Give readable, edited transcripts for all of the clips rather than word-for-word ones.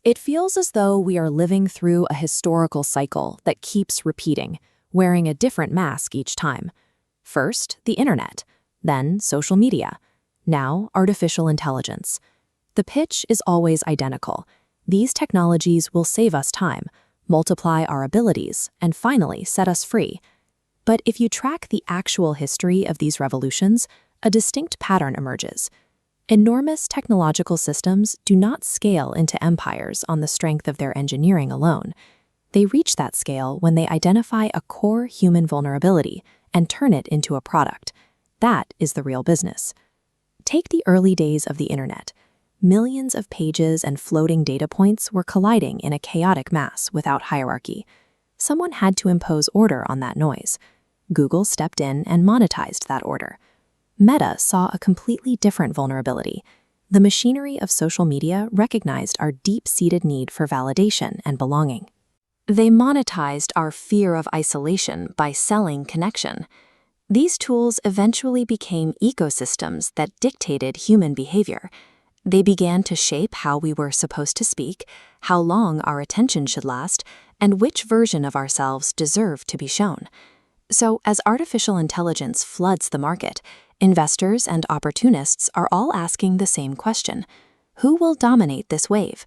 It feels as though we are living through a historical cycle that keeps repeating, wearing a different mask each time. First, the internet, then social media, now artificial intelligence. The pitch is always identical. These technologies will save us time, multiply our abilities, and finally set us free. But if you track the actual history of these revolutions, a distinct pattern emerges. Enormous technological systems do not scale into empires on the strength of their engineering alone. They reach that scale when they identify a core human vulnerability and turn it into a product. That is the real business. Take the early days of the internet. Millions of pages and floating data points were colliding in a chaotic mass without hierarchy. Someone had to impose order on that noise. Google stepped in and monetized that order. Meta saw a completely different vulnerability. The machinery of social media recognized our deep-seated need for validation and belonging. They monetized our fear of isolation by selling connection. These tools eventually became ecosystems that dictated human behavior. They began to shape how we were supposed to speak, how long our attention should last, and which version of ourselves deserved to be shown. So, as artificial intelligence floods the market, investors and opportunists are all asking the same question. Who will dominate this wave?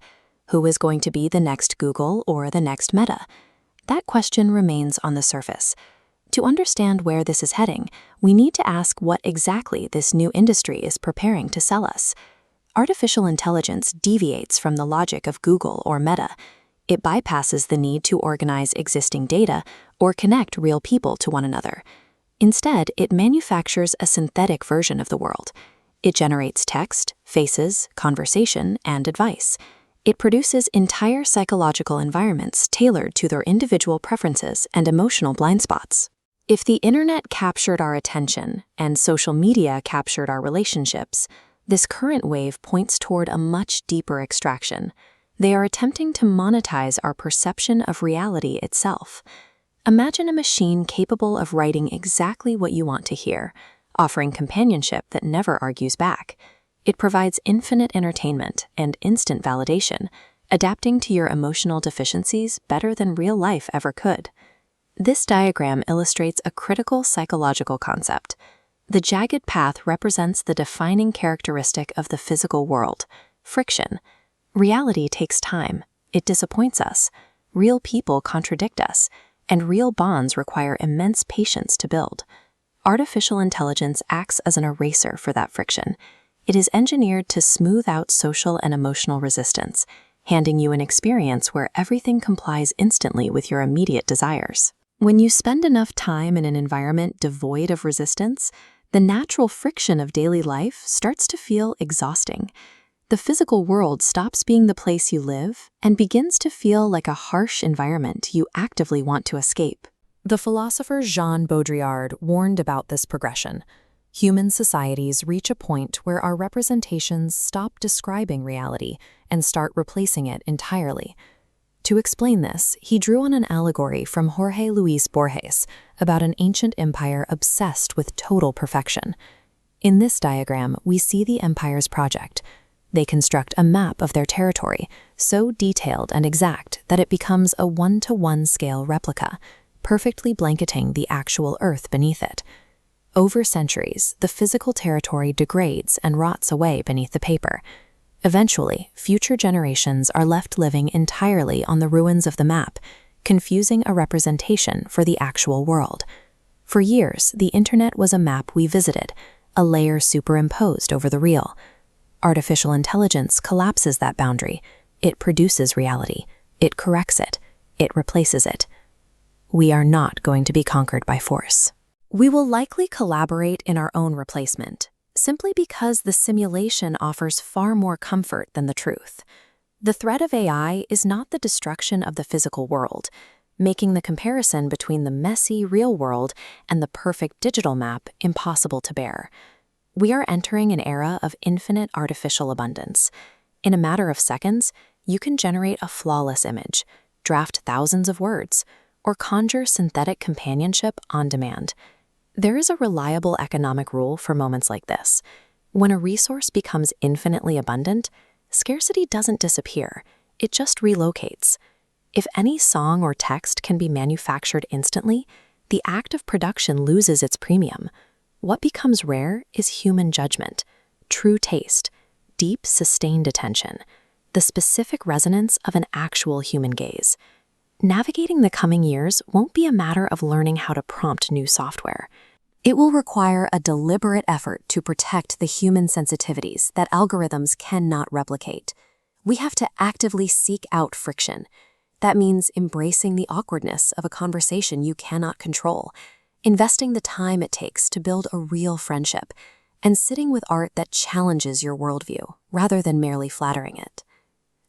Who is going to be the next Google or the next Meta? That question remains on the surface. To understand where this is heading, we need to ask what exactly this new industry is preparing to sell us. Artificial intelligence deviates from the logic of Google or Meta. It bypasses the need to organize existing data or connect real people to one another. Instead, it manufactures a synthetic version of the world. It generates text, faces, conversation, and advice. It produces entire psychological environments tailored to their individual preferences and emotional blind spots. If the internet captured our attention and social media captured our relationships, this current wave points toward a much deeper extraction. They are attempting to monetize our perception of reality itself. Imagine a machine capable of writing exactly what you want to hear, offering companionship that never argues back. It provides infinite entertainment and instant validation, adapting to your emotional deficiencies better than real life ever could. This diagram illustrates a critical psychological concept. The jagged path represents the defining characteristic of the physical world: friction. Reality takes time. It disappoints us. Real people contradict us. And real bonds require immense patience to build. Artificial intelligence acts as an eraser for that friction. It is engineered to smooth out social and emotional resistance, handing you an experience where everything complies instantly with your immediate desires. When you spend enough time in an environment devoid of resistance, the natural friction of daily life starts to feel exhausting. The physical world stops being the place you live and begins to feel like a harsh environment you actively want to escape. The philosopher Jean Baudrillard warned about this progression. Human societies reach a point where our representations stop describing reality and start replacing it entirely. To explain this, he drew on an allegory from Jorge Luis Borges about an ancient empire obsessed with total perfection. In this diagram, we see the empire's project. They construct a map of their territory, so detailed and exact that it becomes a one-to-one scale replica, perfectly blanketing the actual earth beneath it. Over centuries, the physical territory degrades and rots away beneath the paper. Eventually, future generations are left living entirely on the ruins of the map, confusing a representation for the actual world. For years, the internet was a map we visited, a layer superimposed over the real. Artificial intelligence collapses that boundary. It produces reality. It corrects it. It replaces it. We are not going to be conquered by force. We will likely collaborate in our own replacement, simply because the simulation offers far more comfort than the truth. The threat of AI is not the destruction of the physical world, making the comparison between the messy real world and the perfect digital map impossible to bear. We are entering an era of infinite artificial abundance. In a matter of seconds, you can generate a flawless image, draft thousands of words, or conjure synthetic companionship on demand. There is a reliable economic rule for moments like this. When a resource becomes infinitely abundant, scarcity doesn't disappear. it just relocates. If any song or text can be manufactured instantly, the act of production loses its premium. What becomes rare is human judgment, true taste, deep, sustained attention, the specific resonance of an actual human gaze. Navigating the coming years won't be a matter of learning how to prompt new software. It will require a deliberate effort to protect the human sensitivities that algorithms cannot replicate. We have to actively seek out friction. That means embracing the awkwardness of a conversation you cannot control, investing the time it takes to build a real friendship, and sitting with art that challenges your worldview rather than merely flattering it.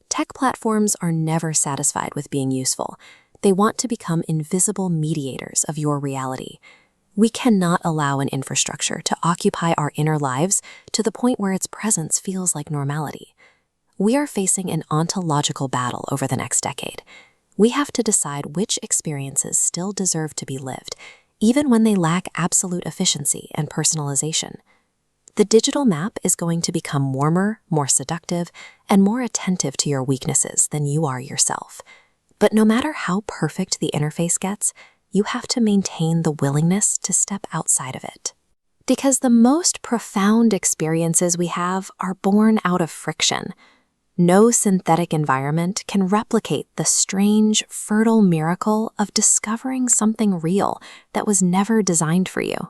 Tech platforms are never satisfied with being useful. They want to become invisible mediators of your reality. We cannot allow an infrastructure to occupy our inner lives to the point where its presence feels like normality. We are facing an ontological battle over the next decade. We have to decide which experiences still deserve to be lived, even when they lack absolute efficiency and personalization. The digital map is going to become warmer, more seductive, and more attentive to your weaknesses than you are yourself. But no matter how perfect the interface gets, you have to maintain the willingness to step outside of it. Because the most profound experiences we have are born out of friction. No synthetic environment can replicate the strange, fertile miracle of discovering something real that was never designed for you.